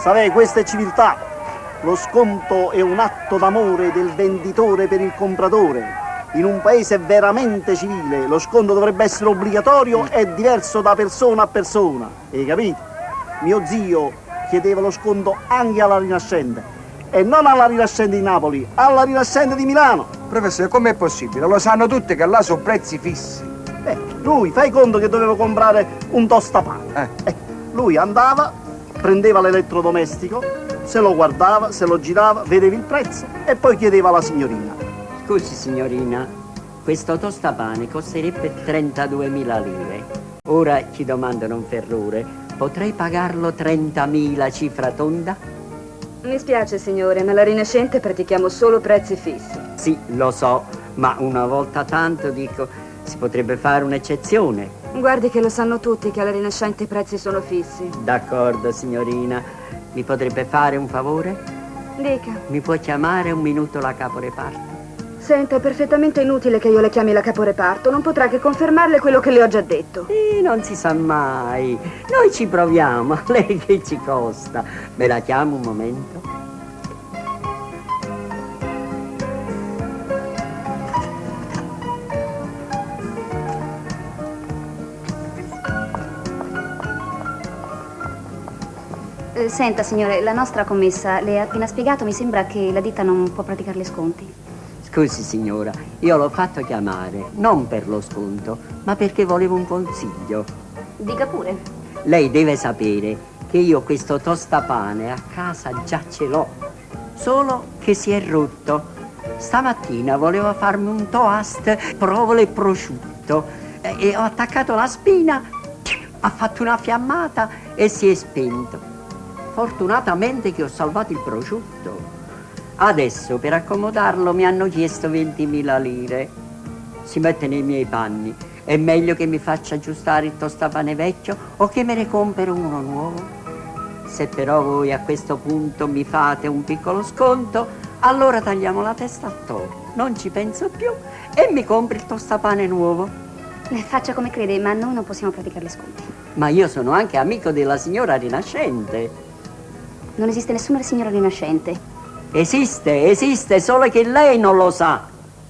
Savè, questa è civiltà. Lo sconto è un atto d'amore del venditore per il compratore. In un paese veramente civile lo sconto dovrebbe essere obbligatorio e diverso da persona a persona. Hai capito? Mio zio chiedeva lo sconto anche alla Rinascente. E non alla Rinascente di Napoli, alla Rinascente di Milano. Professore, com'è possibile? Lo sanno tutti che là sono prezzi fissi. Lui, fai conto che doveva comprare un tostapane. Lui andava, prendeva l'elettrodomestico, se lo guardava, se lo girava, vedeva il prezzo e poi chiedeva alla signorina. Scusi signorina, questo tostapane costerebbe 32.000 lire. Ora ci domandano un ferrore, potrei pagarlo 30.000 cifra tonda? Mi spiace signore, ma alla Rinascente pratichiamo solo prezzi fissi. Sì, lo so, ma una volta tanto dico, si potrebbe fare un'eccezione. Guardi che lo sanno tutti che alla Rinascente i prezzi sono fissi. D'accordo signorina, mi potrebbe fare un favore? Dica. Mi può chiamare un minuto la caporeparto? Senta, è perfettamente inutile che io le chiami la caporeparto, non potrà che confermarle quello che le ho già detto. Non si sa mai, noi ci proviamo, a lei che ci costa? Me la chiamo un momento? Senta signore, la nostra commessa le ha appena spiegato, mi sembra che la ditta non può praticare gli sconti. Scusi signora, io l'ho fatto chiamare non per lo sconto, ma perché volevo un consiglio. Dica pure. Lei deve sapere che io questo tostapane a casa già ce l'ho, solo che si è rotto. Stamattina volevo farmi un toast, provole e prosciutto e ho attaccato la spina, ha fatto una fiammata e si è spento. Fortunatamente che ho salvato il prosciutto. Adesso per accomodarlo mi hanno chiesto 20.000 lire. Si mette nei miei panni. È meglio che mi faccia aggiustare il tostapane vecchio o che me ne compro uno nuovo? Se però voi a questo punto mi fate un piccolo sconto, allora tagliamo la testa a toro. Non ci penso più e mi compri il tostapane nuovo. Faccia come crede, ma noi non possiamo praticare gli sconti. Ma io sono anche amico della signora Rinascente. Non esiste nessuna signora Rinascente. Esiste, solo che lei non lo sa.